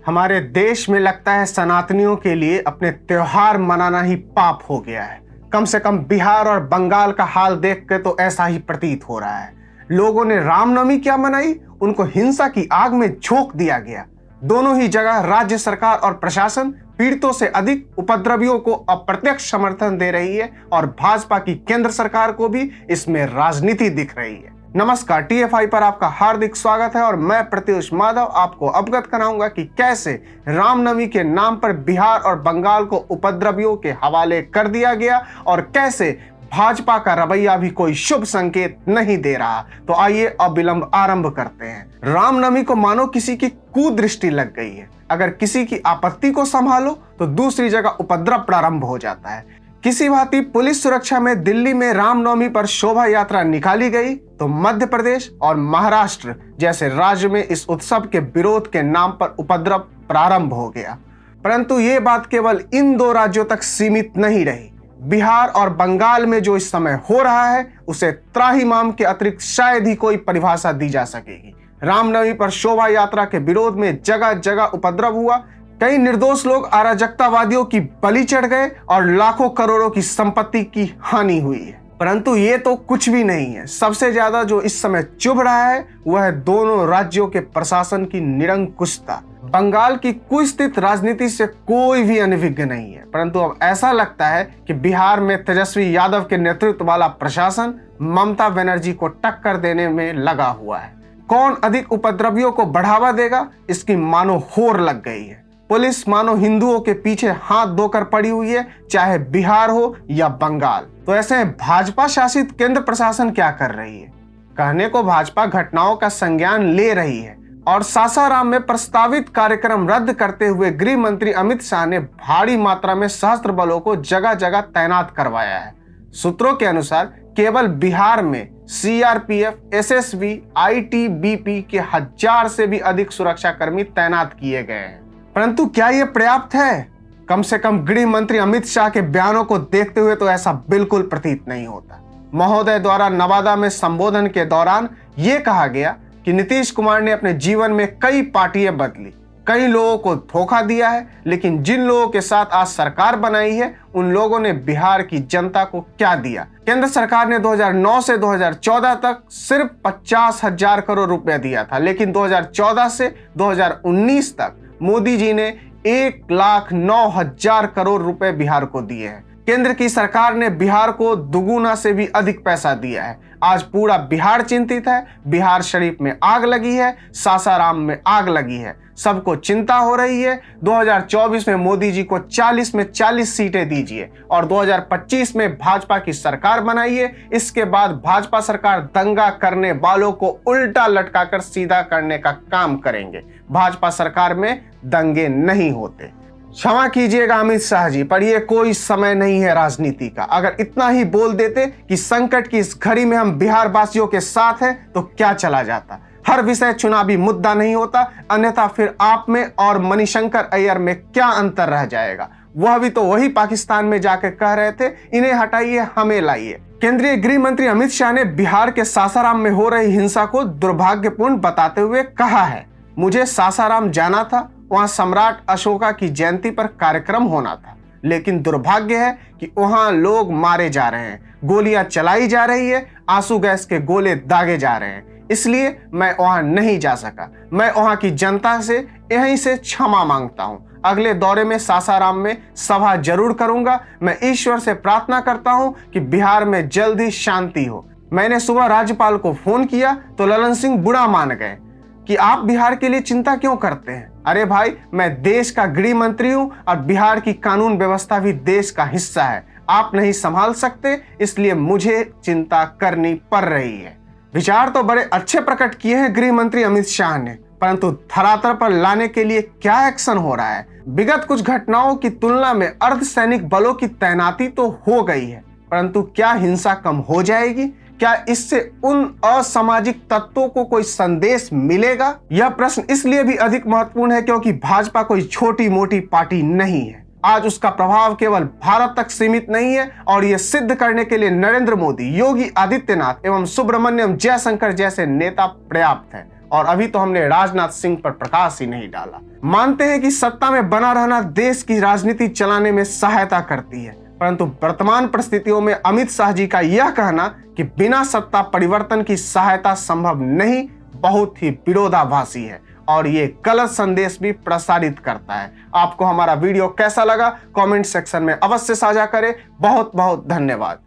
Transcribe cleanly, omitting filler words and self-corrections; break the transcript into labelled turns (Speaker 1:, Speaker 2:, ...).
Speaker 1: हमारे देश में लगता है सनातनियों के लिए अपने त्योहार मनाना ही पाप हो गया है। कम से कम बिहार और बंगाल का हाल देख के तो ऐसा ही प्रतीत हो रहा है। लोगों ने रामनवमी क्या मनाई, उनको हिंसा की आग में झोंक दिया गया। दोनों ही जगह राज्य सरकार और प्रशासन पीड़ितों से अधिक उपद्रवियों को अप्रत्यक्ष समर्थन दे रही है और भाजपा की केंद्र सरकार को भी इसमें राजनीति दिख रही है। नमस्कार, TFI पर आपका हार्दिक स्वागत है और मैं प्रत्युष माधव आपको अवगत कराऊंगा कि कैसे रामनवमी के नाम पर बिहार और बंगाल को उपद्रवियों के हवाले कर दिया गया और कैसे भाजपा का रवैया भी कोई शुभ संकेत नहीं दे रहा। तो आइए अविलंब आरंभ करते हैं। रामनवमी को मानो किसी की कुदृष्टि लग गई है। अगर किसी की आपत्ति को संभालो तो दूसरी जगह उपद्रव प्रारंभ हो जाता है। किसी भांति पुलिस सुरक्षा में दिल्ली में रामनवमी पर शोभा यात्रा निकाली गई तो मध्य प्रदेश और महाराष्ट्र जैसे राज्य में इस उत्सव के विरोध के नाम पर उपद्रव प्रारंभ हो गया। परंतु ये बात केवल इन दो राज्यों तक सीमित नहीं रही। बिहार और बंगाल में जो इस समय हो रहा है उसे त्राहिमाम के अतिरिक्त शायद ही कोई परिभाषा दी जा सकेगी। रामनवमी पर शोभा यात्रा के विरोध में जगह जगह उपद्रव हुआ। कई निर्दोष लोग अराजकतावादियों की बलि चढ़ गए और लाखों करोड़ों की संपत्ति की हानि हुई है। परंतु ये तो कुछ भी नहीं है। सबसे ज्यादा जो इस समय चुभ रहा है वह है दोनों राज्यों के प्रशासन की निरंकुशता। बंगाल की कुस्थित राजनीति से कोई भी अनभिज्ञ नहीं है, परंतु अब ऐसा लगता है कि बिहार में तेजस्वी यादव के नेतृत्व वाला प्रशासन ममता बनर्जी को टक्कर देने में लगा हुआ है। कौन अधिक उपद्रवियों को बढ़ावा देगा, इसकी मानो होड़ लग गई है। पुलिस मानो हिंदुओं के पीछे हाथ धोकर पड़ी हुई है, चाहे बिहार हो या बंगाल। तो ऐसे भाजपा शासित केंद्र प्रशासन क्या कर रही है? कहने को भाजपा घटनाओं का संज्ञान ले रही है और सासाराम में प्रस्तावित कार्यक्रम रद्द करते हुए गृह मंत्री अमित शाह ने भारी मात्रा में सशस्त्र बलों को जगह जगह तैनात करवाया है। सूत्रों के अनुसार केवल बिहार में CRPF, SSB, ITBP के 1000 से भी अधिक सुरक्षाकर्मी तैनात किए गए हैं। परंतु क्या यह पर्याप्त है? कम से कम गृह मंत्री अमित शाह के बयानों को देखते हुए तो ऐसा बिल्कुल प्रतीत नहीं होता। महोदय द्वारा नवादा में संबोधन के दौरान यह कहा गया कि नीतीश कुमार ने अपने जीवन में कई पार्टियां बदली, कई लोगों को धोखा दिया है, लेकिन जिन लोगों के साथ आज सरकार बनाई है उन लोगों ने बिहार की जनता को क्या दिया? केंद्र सरकार ने 2009 से 2014 तक सिर्फ 50,000 करोड़ रुपया दिया था, लेकिन 2014 से 2019 तक मोदी जी ने 1,09,000 करोड़ रुपए बिहार को दिए हैं। केंद्र की सरकार ने बिहार को दुगुना से भी अधिक पैसा दिया है। आज पूरा बिहार चिंतित है। बिहार शरीफ में आग लगी है, सासाराम में आग लगी है, सबको चिंता हो रही है। 2024 में मोदी जी को 40 में 40 सीटें दीजिए और 2025 में भाजपा की सरकार बनाइए। इसके बाद भाजपा सरकार दंगा करने वालों को उल्टा लटकाकर सीधा करने का काम करेंगे। भाजपा सरकार में दंगे नहीं होते। क्षमा कीजिएगा अमित शाह जी, पर यह कोई समय नहीं है राजनीति का। अगर इतना ही बोल देते कि संकट की इस घड़ी में हम बिहार वासियों के साथ हैं तो क्या चला जाता। हर विषय चुनावी मुद्दा नहीं होता, अन्यथा फिर आप में और मणिशंकर अय्यर में क्या अंतर रह जाएगा? वह भी तो वही पाकिस्तान में जाकर कह रहे थे, इन्हें हटाइए हमें लाइए। केंद्रीय गृह मंत्री अमित शाह ने बिहार के सासाराम में हो रही हिंसा को दुर्भाग्यपूर्ण बताते हुए कहा है, मुझे सासाराम जाना था, वहां सम्राट अशोका की जयंती पर कार्यक्रम होना था, लेकिन दुर्भाग्य है कि वहां लोग मारे जा रहे हैं, गोलियां चलाई जा रही है, आंसू गैस के गोले दागे जा रहे हैं, इसलिए मैं वहां नहीं जा सका। मैं वहां की जनता से यहीं से क्षमा मांगता हूं। अगले दौरे में सासाराम में सभा जरूर करूंगा। मैं ईश्वर से प्रार्थना करता हूं कि बिहार में जल्द ही शांति हो। मैंने सुबह राज्यपाल को फोन किया तो ललन सिंह बुरा मान गए कि आप बिहार के लिए चिंता क्यों करते हैं? अरे भाई, मैं देश का गृह मंत्री हूं और बिहार की कानून व्यवस्था भी देश का हिस्सा है। आप नहीं संभाल सकते, इसलिए मुझे चिंता करनी पड़ रही है। विचार तो बड़े अच्छे प्रकट किए हैं गृह मंत्री अमित शाह ने, परंतु धरातल पर लाने के लिए क्या एक्शन हो रहा है? विगत कुछ घटनाओं की तुलना में अर्धसैनिक बलों की तैनाती तो हो गई है, परंतु क्या हिंसा कम हो जाएगी? क्या इससे उन असामाजिक तत्वों को कोई संदेश मिलेगा? यह प्रश्न इसलिए भी अधिक महत्वपूर्ण है क्योंकि भाजपा कोई छोटी मोटी पार्टी नहीं है। आज उसका प्रभाव केवल भारत तक सीमित नहीं है और यह सिद्ध करने के लिए नरेंद्र मोदी, योगी आदित्यनाथ एवं सुब्रमण्यम जयशंकर जैसे नेता पर्याप्त हैं। और अभी तो हमने राजनाथ सिंह पर प्रकाश ही नहीं डाला। मानते हैं कि सत्ता में बना रहना देश की राजनीति चलाने में सहायता करती है, परंतु वर्तमान परिस्थितियों में अमित शाह जी का यह कहना कि बिना सत्ता परिवर्तन की सहायता संभव नहीं, बहुत ही विरोधाभासी है और ये गलत संदेश भी प्रसारित करता है। आपको हमारा वीडियो कैसा लगा कमेंट सेक्शन में अवश्य साझा करें। बहुत बहुत धन्यवाद।